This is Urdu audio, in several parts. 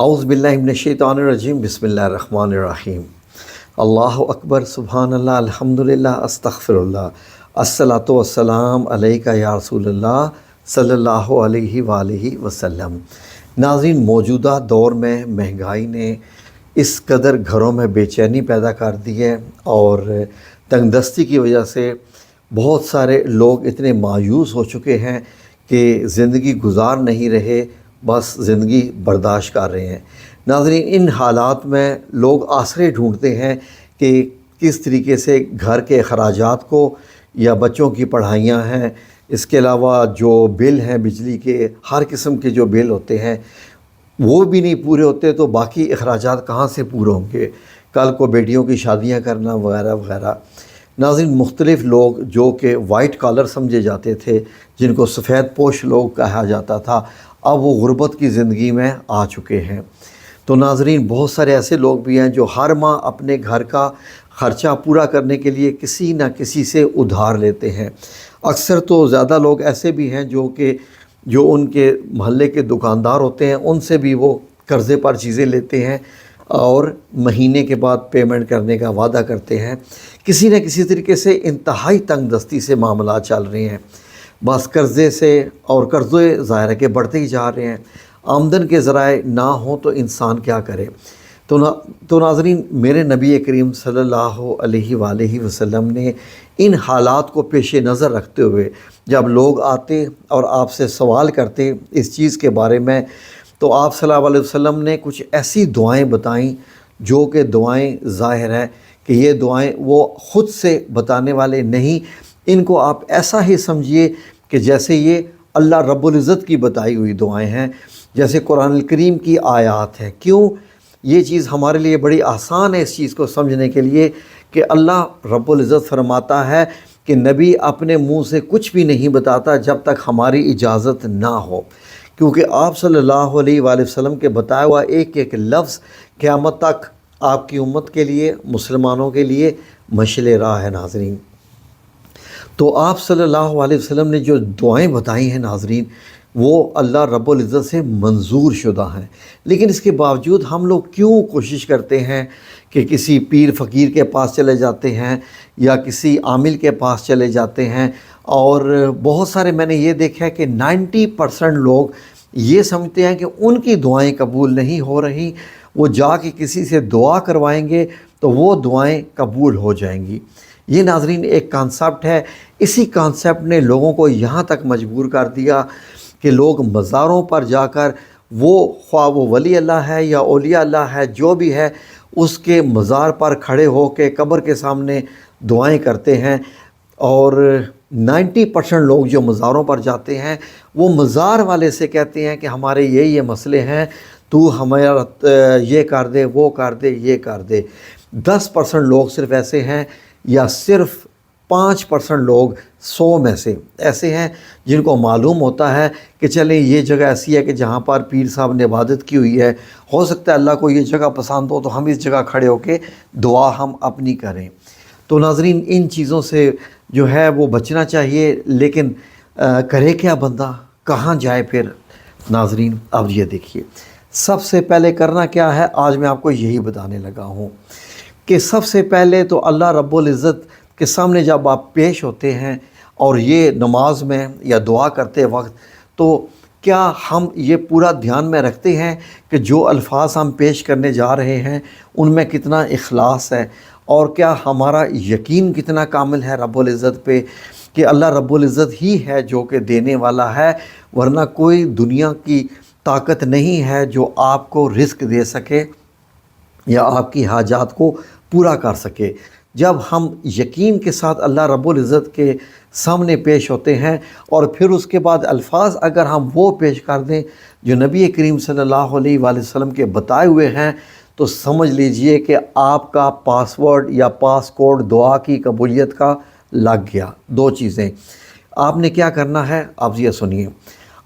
اعوذ باللہ من الشیطان الرجیم بسم اللہ الرحمن الرحیم۔ اللہ اکبر، سبحان اللہ، الحمدللہ، استغفر اللہ، الصلاۃ والسلام علیکہ یا رسول اللہ صلی اللہ علیہ وآلہ وسلم۔ ناظرین، موجودہ دور میں مہنگائی نے اس قدر گھروں میں بے چینی پیدا کر دی ہے اور تنگ دستی کی وجہ سے بہت سارے لوگ اتنے مایوس ہو چکے ہیں کہ زندگی گزار نہیں رہے، بس زندگی برداشت کر رہے ہیں۔ ناظرین، ان حالات میں لوگ آسرے ڈھونڈتے ہیں کہ کس طریقے سے گھر کے اخراجات کو یا بچوں کی پڑھائیاں ہیں، اس کے علاوہ جو بل ہیں بجلی کے، ہر قسم کے جو بل ہوتے ہیں وہ بھی نہیں پورے ہوتے تو باقی اخراجات کہاں سے پورے ہوں گے، کل کو بیٹیوں کی شادیاں کرنا وغیرہ وغیرہ۔ ناظرین، مختلف لوگ جو کہ وائٹ کالر سمجھے جاتے تھے، جن کو سفید پوش لوگ کہا جاتا تھا، اب وہ غربت کی زندگی میں آ چکے ہیں۔ تو ناظرین، بہت سارے ایسے لوگ بھی ہیں جو ہر ماہ اپنے گھر کا خرچہ پورا کرنے کے لیے کسی نہ کسی سے ادھار لیتے ہیں۔ اکثر تو زیادہ لوگ ایسے بھی ہیں جو ان کے محلے کے دکاندار ہوتے ہیں، ان سے بھی وہ قرضے پر چیزیں لیتے ہیں اور مہینے کے بعد پیمنٹ کرنے کا وعدہ کرتے ہیں۔ کسی نہ کسی طریقے سے انتہائی تنگ دستی سے معاملات چل رہے ہیں، بس قرضے سے، اور قرضے ظاہر ہے کہ بڑھتے ہی جا رہے ہیں۔ آمدن کے ذرائع نہ ہوں تو انسان کیا کرے۔ تو ناظرین، میرے نبی کریم صلی اللہ علیہ وآلہ وسلم نے ان حالات کو پیش نظر رکھتے ہوئے جب لوگ آتے اور آپ سے سوال کرتے اس چیز کے بارے میں، تو آپ صلی اللہ علیہ وسلم نے کچھ ایسی دعائیں بتائیں جو کہ دعائیں ظاہر ہے کہ یہ دعائیں وہ خود سے بتانے والے نہیں، ان کو آپ ایسا ہی سمجھیے کہ جیسے یہ اللہ رب العزت کی بتائی ہوئی دعائیں ہیں، جیسے قرآن الکریم کی آیات ہیں۔ کیوں؟ یہ چیز ہمارے لیے بڑی آسان ہے اس چیز کو سمجھنے کے لیے کہ اللہ رب العزت فرماتا ہے کہ نبی اپنے منہ سے کچھ بھی نہیں بتاتا جب تک ہماری اجازت نہ ہو، کیونکہ آپ صلی اللہ علیہ وآلہ وسلم کے بتایا ہوا ایک ایک لفظ قیامت تک آپ کی امت کے لیے، مسلمانوں کے لیے مشعل راہ ہے۔ ناظرین، تو آپ صلی اللہ علیہ وسلم نے جو دعائیں بتائی ہیں ناظرین، وہ اللہ رب العزت سے منظور شدہ ہیں، لیکن اس کے باوجود ہم لوگ کیوں کوشش کرتے ہیں کہ کسی پیر فقیر کے پاس چلے جاتے ہیں یا کسی عامل کے پاس چلے جاتے ہیں، اور بہت سارے میں نے یہ دیکھا ہے کہ 90% لوگ یہ سمجھتے ہیں کہ ان کی دعائیں قبول نہیں ہو رہی، وہ جا کے کسی سے دعا کروائیں گے تو وہ دعائیں قبول ہو جائیں گی۔ یہ ناظرین ایک کانسیپٹ ہے، اسی کانسیپٹ نے لوگوں کو یہاں تک مجبور کر دیا کہ لوگ مزاروں پر جا کر خواہ وہ ولی اللہ ہے یا اولیاء اللہ ہے، جو بھی ہے، اس کے مزار پر کھڑے ہو کے قبر کے سامنے دعائیں کرتے ہیں۔ اور 90% لوگ جو مزاروں پر جاتے ہیں وہ مزار والے سے کہتے ہیں کہ ہمارے یہ مسئلے ہیں، تو ہمارا یہ کر دے، وہ کر دے، یہ کر دے۔ 10% لوگ صرف ایسے ہیں، یا صرف 5% لوگ 100 میں سے ایسے ہیں جن کو معلوم ہوتا ہے کہ چلیں یہ جگہ ایسی ہے کہ جہاں پر پیر صاحب نے عبادت کی ہوئی ہے، ہو سکتا ہے اللہ کو یہ جگہ پسند ہو تو ہم اس جگہ کھڑے ہو کے دعا ہم اپنی کریں۔ تو ناظرین، ان چیزوں سے جو ہے وہ بچنا چاہیے، لیکن کرے کیا بندہ، کہاں جائے پھر؟ ناظرین، اب یہ دیکھیے، سب سے پہلے کرنا کیا ہے، آج میں آپ کو یہی بتانے لگا ہوں کہ سب سے پہلے تو اللہ رب العزت کے سامنے جب آپ پیش ہوتے ہیں اور یہ نماز میں یا دعا کرتے وقت، تو کیا ہم یہ پورا دھیان میں رکھتے ہیں کہ جو الفاظ ہم پیش کرنے جا رہے ہیں ان میں کتنا اخلاص ہے، اور کیا ہمارا یقین کتنا کامل ہے رب العزت پہ کہ اللہ رب العزت ہی ہے جو کہ دینے والا ہے، ورنہ کوئی دنیا کی طاقت نہیں ہے جو آپ کو رزق دے سکے یا آپ کی حاجات کو پورا کر سکے۔ جب ہم یقین کے ساتھ اللہ رب العزت کے سامنے پیش ہوتے ہیں اور پھر اس کے بعد الفاظ اگر ہم وہ پیش کر دیں جو نبی کریم صلی اللہ علیہ وآلہ وسلم کے بتائے ہوئے ہیں، تو سمجھ لیجئے کہ آپ کا پاس ورڈ یا پاس کوڈ دعا کی قبولیت کا لگ گیا۔ دو چیزیں آپ نے کیا کرنا ہے، آپ یہ سنیے،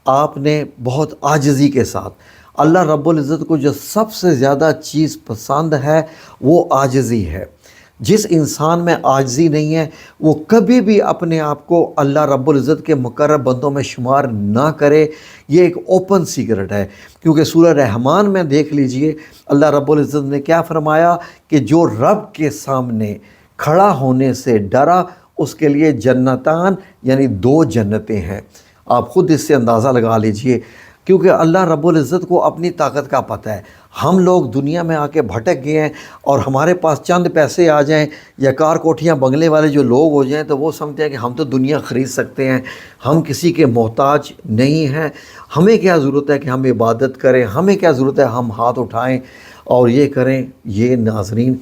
آپ نے بہت عاجزی کے ساتھ، اللہ رب العزت کو جو سب سے زیادہ چیز پسند ہے وہ عاجزی ہے۔ جس انسان میں عاجزی نہیں ہے وہ کبھی بھی اپنے آپ کو اللہ رب العزت کے مقرب بندوں میں شمار نہ کرے۔ یہ ایک اوپن سیکرٹ ہے، کیونکہ سورہ رحمان میں دیکھ لیجئے اللہ رب العزت نے کیا فرمایا کہ جو رب کے سامنے کھڑا ہونے سے ڈرا اس کے لیے جنتان یعنی 2 جنتیں ہیں۔ آپ خود اس سے اندازہ لگا لیجئے، کیونکہ اللہ رب العزت کو اپنی طاقت کا پتہ ہے۔ ہم لوگ دنیا میں آ کے بھٹک گئے ہیں، اور ہمارے پاس چند پیسے آ جائیں یا کار کوٹھیاں بنگلے والے جو لوگ ہو جائیں تو وہ سمجھتے ہیں کہ ہم تو دنیا خرید سکتے ہیں، ہم کسی کے محتاج نہیں ہیں، ہمیں کیا ضرورت ہے کہ ہم عبادت کریں، ہمیں کیا ضرورت ہے ہم ہاتھ اٹھائیں اور یہ کریں۔ یہ ناظرین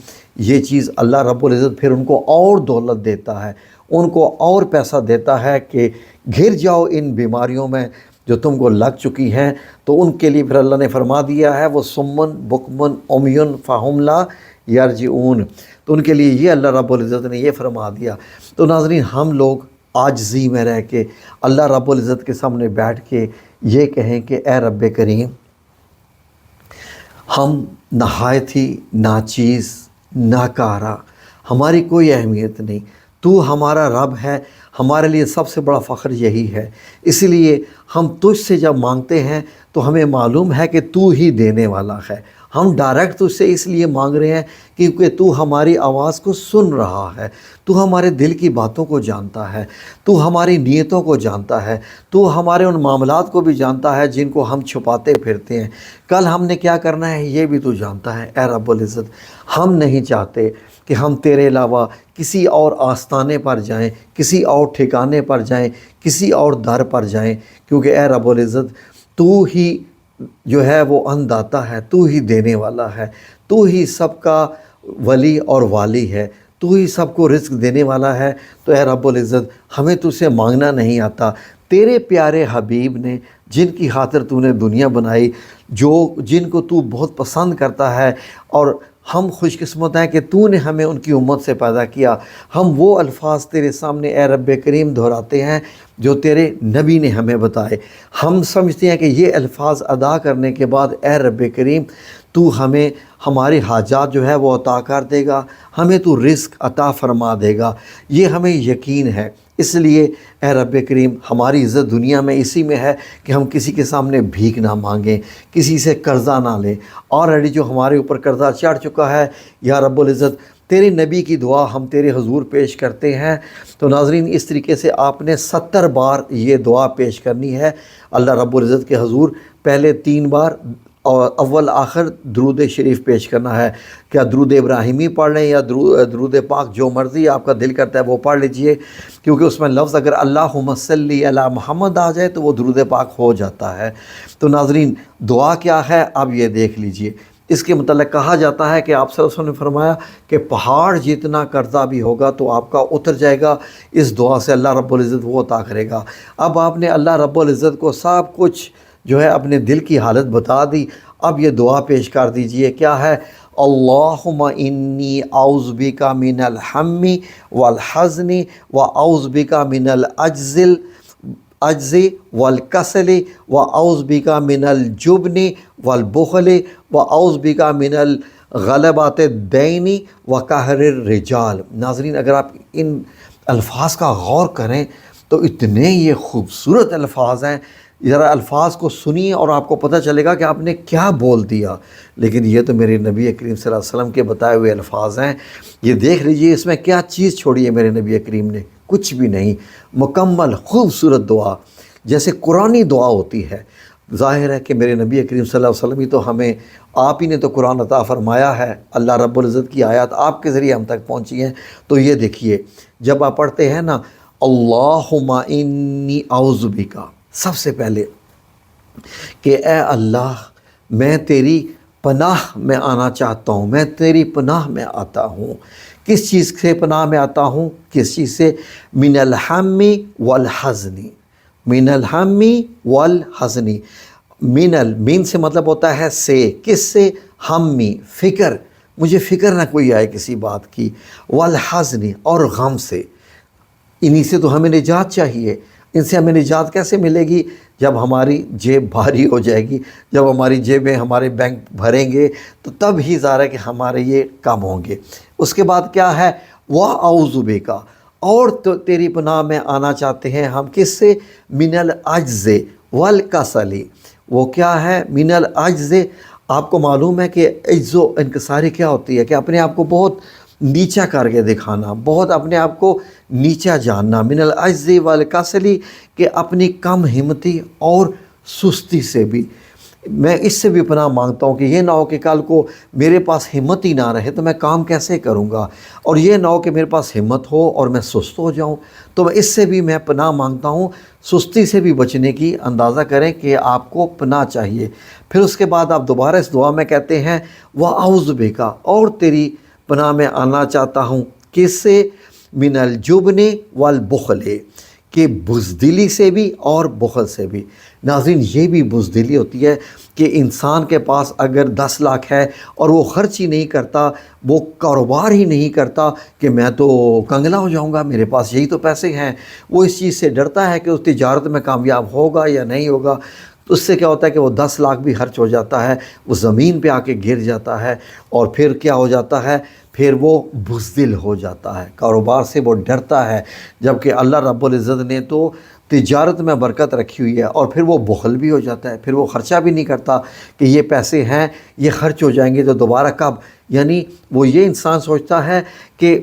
یہ چیز اللہ رب العزت پھر ان کو اور دولت دیتا ہے، ان کو اور پیسہ دیتا ہے کہ گھر جاؤ ان بیماریوں میں جو تم کو لگ چکی ہیں۔ تو ان کے لیے پھر اللہ نے فرما دیا ہے وہ سمن بکمن عمیٌ فہم لا یرجعون، تو ان کے لیے یہ اللہ رب العزت نے یہ فرما دیا۔ تو ناظرین ہم لوگ عاجزی میں رہ کے اللہ رب العزت کے سامنے بیٹھ کے یہ کہیں کہ اے رب کریم، ہم نہایت ہی ناچیز ناکارہ، ہماری کوئی اہمیت نہیں، تو ہمارا رب ہے، ہمارے لیے سب سے بڑا فخر یہی ہے، اس لیے ہم تجھ سے جب مانگتے ہیں تو ہمیں معلوم ہے کہ تو ہی دینے والا ہے۔ ہم ڈائریکٹ تجھ سے اس لیے مانگ رہے ہیں کیونکہ تو ہماری آواز کو سن رہا ہے، تو ہمارے دل کی باتوں کو جانتا ہے، تو ہماری نیتوں کو جانتا ہے، تو ہمارے ان معاملات کو بھی جانتا ہے جن کو ہم چھپاتے پھرتے ہیں۔ کل ہم نے کیا کرنا ہے یہ بھی تو جانتا ہے اے رب العزت۔ ہم نہیں چاہتے کہ ہم تیرے علاوہ کسی اور آستانے پر جائیں، کسی اور ٹھکانے پر جائیں، کسی اور در پر جائیں، کیونکہ اے رب العزت تو ہی جو ہے وہ انداتا ہے، تو ہی دینے والا ہے، تو ہی سب کا ولی اور والی ہے، تو ہی سب کو رزق دینے والا ہے۔ تو اے رب العزت ہمیں تجھ سے مانگنا نہیں آتا، تیرے پیارے حبیب نے جن کی خاطر تو نے دنیا بنائی، جن کو تو بہت پسند کرتا ہے، اور ہم خوش قسمت ہیں کہ تو نے ہمیں ان کی امت سے پیدا کیا۔ ہم وہ الفاظ تیرے سامنے اے رب کریم دہراتے ہیں جو تیرے نبی نے ہمیں بتائے۔ ہم سمجھتے ہیں کہ یہ الفاظ ادا کرنے کے بعد اے رب کریم تو ہمیں ہماری حاجات جو ہے وہ عطا کر دے گا، ہمیں تو رزق عطا فرما دے گا، یہ ہمیں یقین ہے۔ اس لیے اے رب کریم ہماری عزت دنیا میں اسی میں ہے کہ ہم کسی کے سامنے بھیک نہ مانگیں، کسی سے قرضہ نہ لیں۔ آلریڈی جو ہمارے اوپر قرضہ چڑھ چکا ہے یا رب العزت تیرے نبی کی دعا ہم تیرے حضور پیش کرتے ہیں۔ تو ناظرین اس طریقے سے آپ نے 70 بار یہ دعا پیش کرنی ہے اللہ رب العزت کے حضور۔ پہلے 3 بار اور اول آخر درود شریف پیش کرنا ہے۔ کیا درود ابراہیمی پڑھ لیں یا درود پاک، جو مرضی آپ کا دل کرتا ہے وہ پڑھ لیجئے، کیونکہ اس میں لفظ اگر اللہم صلی علی محمد آ جائے تو وہ درود پاک ہو جاتا ہے۔ تو ناظرین دعا کیا ہے اب یہ دیکھ لیجئے۔ اس کے متعلق کہا جاتا ہے کہ آپ صلی اللہ علیہ وسلم نے فرمایا کہ پہاڑ جتنا قرضہ بھی ہوگا تو آپ کا اتر جائے گا، اس دعا سے اللہ رب العزت وہ عطا کرے گا۔ اب آپ نے اللہ رب العزت کو سب کچھ جو ہے اپنے دل کی حالت بتا دی، اب یہ دعا پیش کر دیجئے۔ کیا ہے؟ اللہم انی اعوذ بک من الہم والحزن واعوذ بک من العجز والکسل واعوذ بک من الجبن والبخل واعوذ بک من غلبات الدین وقہر الرجال۔ ناظرین اگر آپ ان الفاظ کا غور کریں تو اتنے یہ خوبصورت الفاظ ہیں، ذرا الفاظ کو سنیے اور آپ کو پتہ چلے گا کہ آپ نے کیا بول دیا۔ لیکن یہ تو میرے نبی کریم صلی اللہ علیہ وسلم کے بتائے ہوئے الفاظ ہیں، یہ دیکھ لیجئے اس میں کیا چیز چھوڑی ہے میرے نبی کریم نے، کچھ بھی نہیں، مکمل خوبصورت دعا جیسے قرآنی دعا ہوتی ہے۔ ظاہر ہے کہ میرے نبی کریم صلی اللہ علیہ وسلم ہی تو ہمیں، آپ ہی نے تو قرآن عطا فرمایا ہے، اللہ رب العزت کی آیات آپ کے ذریعے ہم تک پہنچی ہیں۔ تو یہ دیکھیے جب آپ پڑھتے ہیں نا اللہم انی اعوذ بک، سب سے پہلے کہ اے اللہ میں تیری پناہ میں آنا چاہتا ہوں، میں تیری پناہ میں آتا ہوں۔ کس چیز سے پناہ میں آتا ہوں؟ کس چیز سے؟ من الہم والحزن، من الہم والحزن۔ مین سے مطلب ہوتا ہے سے، کس سے؟ ہمی، فکر، مجھے فکر نہ کوئی آئے کسی بات کی، والحزن اور غم سے۔ انہی سے تو ہمیں نجات چاہیے۔ ان سے ہمیں نجات کیسے ملے گی؟ جب ہماری جیب بھاری ہو جائے گی، جب ہماری جیبیں ہمارے بینک بھریں گے تو تب ہی ظاہر ہے کہ ہمارے یہ کام ہوں گے۔ اس کے بعد کیا ہے؟ وَأَعُوذُ بِکَ، اور تو تیری پناہ میں آنا چاہتے ہیں ہم، کس سے؟ من العجز والکسل۔ وہ کیا ہے؟ من العجز۔ آپ کو معلوم ہے کہ عجز و انکساری کیا ہوتی ہے؟ کہ اپنے آپ کو بہت نیچا کر کے دکھانا، بہت اپنے آپ کو نیچا جاننا۔ من العجز والکسل، کہ اپنی کم ہمتی اور سستی سے بھی۔ میں اس سے بھی پناہ مانگتا ہوں کہ یہ نہ ہو کہ کل کو میرے پاس ہمت ہی نہ رہے تو میں کام کیسے کروں گا، اور یہ نہ ہو کہ میرے پاس ہمت ہو اور میں سست ہو جاؤں، تو اس سے بھی میں پناہ مانگتا ہوں۔ سستی سے بھی بچنے کی اندازہ کریں کہ آپ کو پناہ چاہیے۔ پھر اس کے بعد آپ دوبارہ اس دعا میں کہتے ہیں وَأَعُوذُ بِکَ، اور تیری پناہ میں آنا چاہتا ہوں، کس سے؟ من الجبن والبخل، کہ بزدلی سے بھی اور بخل سے بھی۔ ناظرین، یہ بھی بزدلی ہوتی ہے کہ انسان کے پاس اگر 10 لاکھ ہے اور وہ خرچ ہی نہیں کرتا، وہ کاروبار ہی نہیں کرتا کہ میں تو کنگلا ہو جاؤں گا، میرے پاس یہی تو پیسے ہیں، وہ اس چیز سے ڈرتا ہے کہ اس تجارت میں کامیاب ہوگا یا نہیں ہوگا، تو اس سے کیا ہوتا ہے کہ وہ 10 لاکھ بھی خرچ ہو جاتا ہے، وہ زمین پہ آ کے گر جاتا ہے، اور پھر کیا ہو جاتا ہے؟ پھر وہ بزدل ہو جاتا ہے، کاروبار سے وہ ڈرتا ہے، جبکہ اللہ رب العزت نے تو تجارت میں برکت رکھی ہوئی ہے، اور پھر وہ بخل بھی ہو جاتا ہے، پھر وہ خرچہ بھی نہیں کرتا کہ یہ پیسے ہیں یہ خرچ ہو جائیں گے تو دوبارہ کب؟ یعنی وہ یہ انسان سوچتا ہے کہ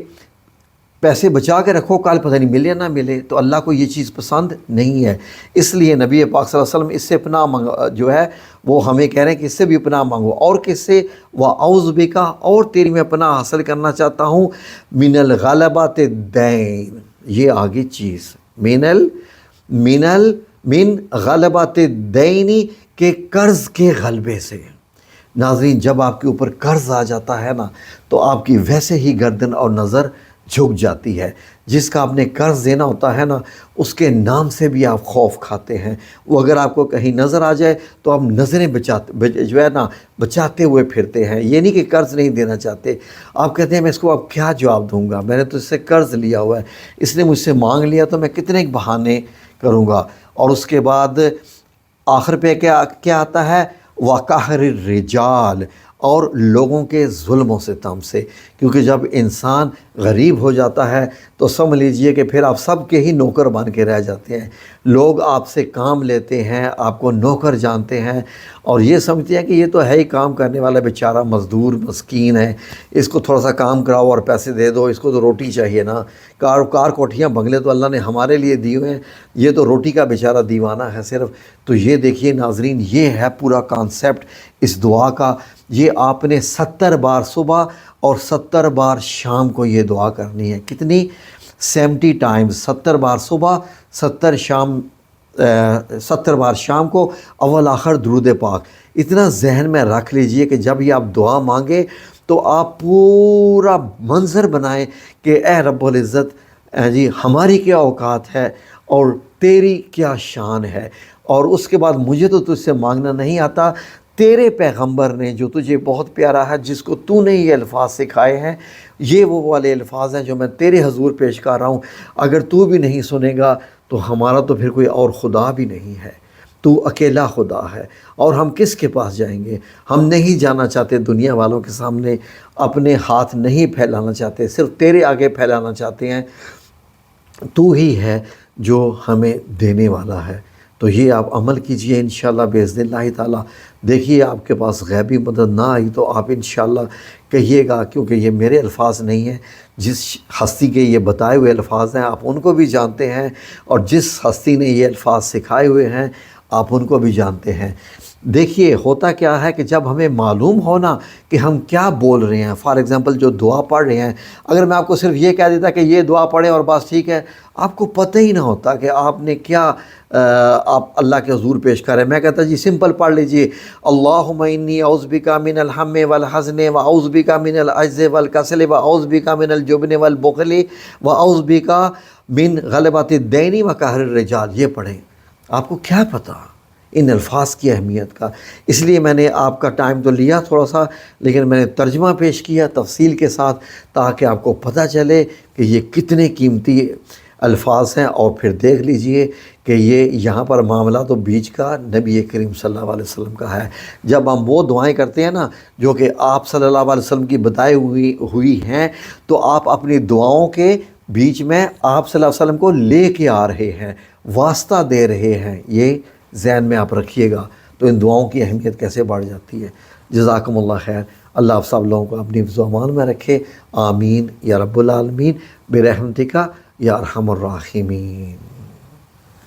پیسے بچا کے رکھو، کل پتہ نہیں ملے نہ ملے، تو اللہ کو یہ چیز پسند نہیں ہے۔ اس لیے نبی پاک صلی اللہ علیہ وسلم اس سے پناہ جو ہے وہ ہمیں کہہ رہے ہیں کہ اس سے بھی پناہ مانگو، اور کس سے؟ وَأَعُوذُ بِکَ، اور تیری میں پناہ حاصل کرنا چاہتا ہوں، من الغلبۃ الدین، یہ آگے چیز، من غلبۃ الدین، کے قرض کے غلبے سے۔ ناظرین، جب آپ کے اوپر قرض آ جاتا ہے نا تو آپ کی ویسے ہی گردن اور نظر جھک جاتی ہے۔ جس کا آپ نے قرض دینا ہوتا ہے نا، اس کے نام سے بھی آپ خوف کھاتے ہیں۔ وہ اگر آپ کو کہیں نظر آ جائے تو آپ نظریں بچاتے ہوئے پھرتے ہیں، یہ نہیں کہ قرض نہیں دینا چاہتے، آپ کہتے ہیں میں اس کو اب کیا جواب دوں گا، میں نے تو اس سے قرض لیا ہوا ہے، اس نے مجھ سے مانگ لیا تو میں کتنے بہانے کروں گا۔ اور اس کے بعد آخر پہ کیا آتا ہے؟ وَقَهْرِ الرِّجَالِ، اور لوگوں کے ظلم و ستم سے، کیونکہ جب انسان غریب ہو جاتا ہے تو سمجھ لیجئے کہ پھر آپ سب کے ہی نوکر بن کے رہ جاتے ہیں۔ لوگ آپ سے کام لیتے ہیں، آپ کو نوکر جانتے ہیں، اور یہ سمجھتے ہیں کہ یہ تو ہے ہی کام کرنے والا بیچارہ مزدور مسکین ہے، اس کو تھوڑا سا کام کراؤ اور پیسے دے دو، اس کو تو روٹی چاہیے نا، کار کوٹھیاں بنگلے تو اللہ نے ہمارے لیے دیے ہوئے ہیں، یہ تو روٹی کا بیچارہ دیوانہ ہے صرف۔ تو یہ دیکھیے ناظرین، یہ ہے پورا کانسیپٹ اس دعا کا۔ یہ آپ نے 70 بار صبح اور 70 بار شام کو یہ دعا کرنی ہے۔ کتنی؟ 70 ٹائمز، 70 بار صبح، 70 بار شام کو، اول آخر درود پاک۔ اتنا ذہن میں رکھ لیجئے کہ جب یہ آپ دعا مانگے تو آپ پورا منظر بنائیں کہ اے رب العزت، جی ہماری کیا اوقات ہے اور تیری کیا شان ہے، اور اس کے بعد مجھے تو تجھ سے مانگنا نہیں آتا، تیرے پیغمبر نے جو تجھے بہت پیارا ہے، جس کو تو نے یہ الفاظ سکھائے ہیں، یہ وہ والے الفاظ ہیں جو میں تیرے حضور پیش کر رہا ہوں، اگر تو بھی نہیں سنے گا تو ہمارا تو پھر کوئی اور خدا بھی نہیں ہے، تو اکیلا خدا ہے، اور ہم کس کے پاس جائیں گے؟ ہم نہیں جانا چاہتے دنیا والوں کے سامنے، اپنے ہاتھ نہیں پھیلانا چاہتے، صرف تیرے آگے پھیلانا چاہتے ہیں، تو ہی ہے جو ہمیں دینے والا ہے۔ تو یہ آپ عمل کیجئے انشاءاللہ باذن اللہ تعالیٰ۔ دیکھیے آپ کے پاس غیبی مدد نہ آئی تو آپ انشاءاللہ کہیے گا، کیونکہ یہ میرے الفاظ نہیں ہیں، جس ہستی کے یہ بتائے ہوئے الفاظ ہیں آپ ان کو بھی جانتے ہیں، اور جس ہستی نے یہ الفاظ سکھائے ہوئے ہیں آپ ان کو بھی جانتے ہیں۔ دیکھیے ہوتا کیا ہے کہ جب ہمیں معلوم ہونا کہ ہم کیا بول رہے ہیں، فار ایگزامپل جو دعا پڑھ رہے ہیں، اگر میں آپ کو صرف یہ کہہ دیتا کہ یہ دعا پڑھیں اور بس ٹھیک ہے، آپ کو پتہ ہی نہ ہوتا کہ آپ نے کیا آپ اللہ کے حضور پیش کر رہے ہیں۔ میں کہتا جی سمپل پڑھ لیجئے، اللہم انی اعوذ بک من الہم والحزن واعوذ بک من العجز والکسل واعوذ بک من الجبن والبخل واعوذ بک من غلبۃ الدین وقہر الرجال، یہ پڑھیں۔ آپ کو کیا پتہ ان الفاظ کی اہمیت کا؟ اس لیے میں نے آپ کا ٹائم تو لیا تھوڑا سا، لیکن میں نے ترجمہ پیش کیا تفصیل کے ساتھ، تاکہ آپ کو پتہ چلے کہ یہ کتنے قیمتی الفاظ ہیں، اور پھر دیکھ لیجئے کہ یہ یہاں پر معاملہ تو بیچ کا نبی کریم صلی اللہ علیہ وسلم کا ہے۔ جب ہم وہ دعائیں کرتے ہیں نا جو کہ آپ صلی اللہ علیہ وسلم کی بتائی ہوئی ہیں، تو آپ اپنی دعاؤں کے بیچ میں آپ صلی اللہ علیہ وسلم کو لے کے آ رہے ہیں، واسطہ دے رہے ہیں، یہ ذہن میں آپ رکھیے گا تو ان دعاؤں کی اہمیت کیسے بڑھ جاتی ہے۔ جزاکم اللہ خیر، اللہ آپ سب لوگوں کو اپنی حفظ و امان میں رکھے، آمین یا رب العالمین برحمتک یا ارحم الراحمین۔